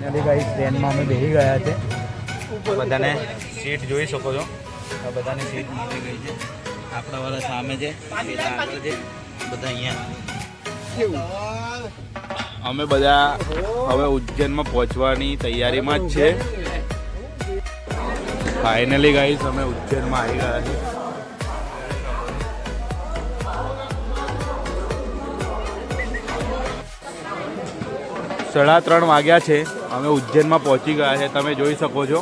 Finally guys ટ્રેનમાં અમે બેસી ગયા છે. બધાને સીટ જોઈ શકો છો. આ બધાની સીટ મળી ગઈ છે. આપણા વાળા સામે છે, પેલા આગળ છે, બધા અહીંયા. અમે બધા હવે ઉજ્જૈનમાં પહોંચવાની તૈયારીમાં જ છે. ફાઇનલી ગાઈસ અમે ઉજ્જૈનમાં આવી ગયા છીએ. 3:30 વાગ્યા છે. અમે ઉજ્જૈનમાં પહોંચી ગયા છે. તમે જોઈ શકો છો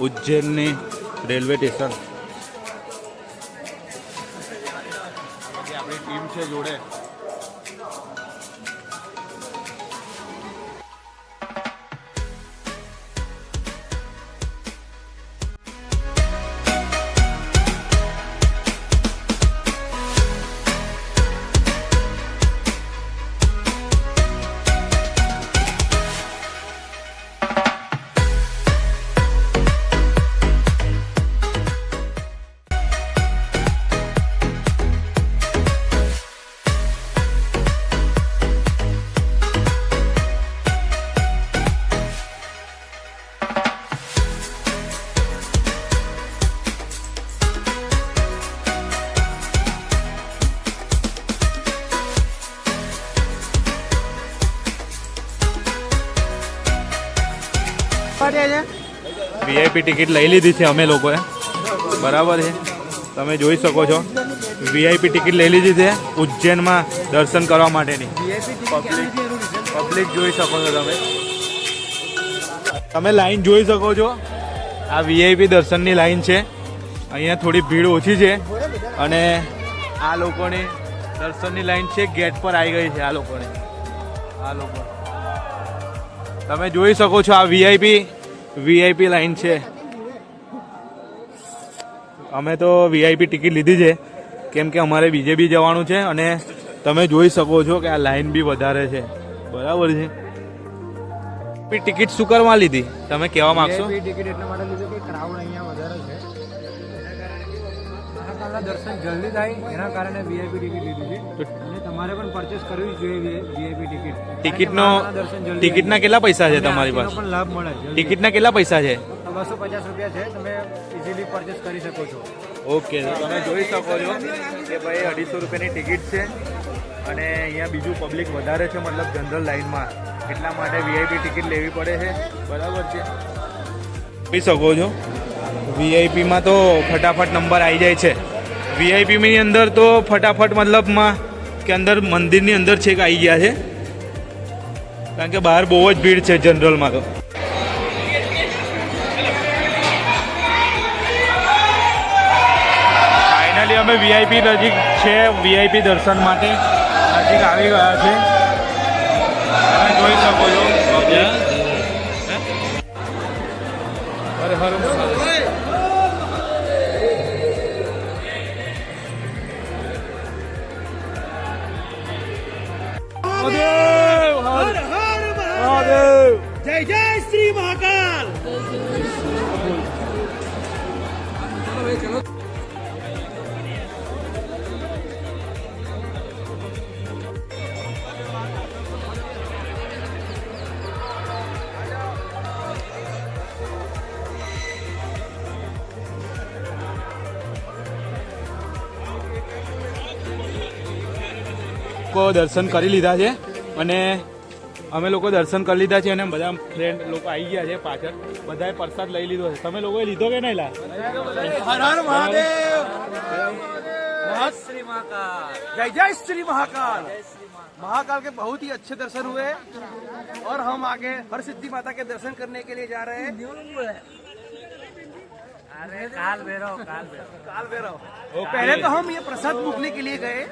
ઉજ્જૈનની રેલવે સ્ટેશન. આપણી ટીમ છે જોડે. વીઆઈપી ટિકિટ લઈ લીધી છે અમે લોકોએ, બરાબર છે. તમે જોઈ શકો છો વીઆઈપી ટિકિટ લઈ લીધી છે ઉજ્જૈનમાં દર્શન કરવા માટેની. પબ્લિક જોઈ શકો છો તમે. તમે લાઈન જોઈ શકો છો. આ વીઆઈપી દર્શનની લાઈન છે. અહીંયા થોડી ભીડ ઓછી છે અને આ લોકોની દર્શનની લાઈન છે ગેટ પર આવી ગઈ છે. આ લોકોની તમે જોઈ શકો છો. આ વીઆઈપી લાઈન છે. અમે તો વીઆઈપી ટિકિટ લીધી છે કેમ કે અમારે બીજે બી જવાનું છે અને તમે જોઈ શકો છો કે આ લાઈન બી વધારે છે, બરાબર છે. ટિકિટ શું કરવા લીધી તમે કહેવા માંગશો? ટિકિટ એટલા માટે લીધું કે ક્રાઉડ અહીંયા વધારે છે, દર્શન જલ્દી થાય એના કારણે વીઆઈપી ટિકિટ લીધી છે. અને તમારે પણ પરચેસ કરવી જોઈએ વીઆઈપી ટિકિટ. ટિકિટના કેટલા પૈસા છે તમારી પાસે? પણ લાભ મળે. ટિકિટના કેટલા પૈસા છે? 250 રૂપિયા છે. તમે ઇઝીલી પરચેસ કરી શકો છો. ઓકે, તમે જોઈ શકો છો કે ભાઈ 250 રૂપિયાની ટિકિટ છે અને અહીંયા બીજું પબ્લિક વધારે છે, મતલબ જનરલ લાઇનમાં, એટલા માટે વીઆઈપી ટિકિટ લેવી પડે છે, બરાબર છે. જોઈ શકો છો વીઆઈપીમાં તો ફટાફટ નંબર આવી જાય છે. વીઆઈપીની અંદર તો ફટાફટ મતલબમાં કે અંદર મંદિરની અંદર છેક આવી ગયા છે કારણ કે બહાર બહુ જ ભીડ છે જનરલમાં. તો ફાઇનલી અમે વીઆઈપી નજીક છે. વીઆઈપી દર્શન માટે નજીક આવી ગયા છે. તમે જોઈ શકો છો. અરે હર જય જય શ્રી મહાકાલ. દર્શન કરી લીધા છે અને અમે લોકો દર્શન કરી લીધા છે અને બધા ફ્રેન્ડ લોકો આવી ગયા છે પાછળ. બધાએ પ્રસાદ લઈ લીધો છે. તમે લોકોએ લીધો કે નહીં? લા હર હર મહાદેવ. श्री महाकाल. जय जय श्री महाकाल. महाकाल के बहुत ही अच्छे दर्शन हुए और हम आगे हर सिद्धि माता के दर्शन करने के लिए जा रहे हैं. अरे काल भैरव. पहले तो हम ये प्रसाद भूखने के लिए गए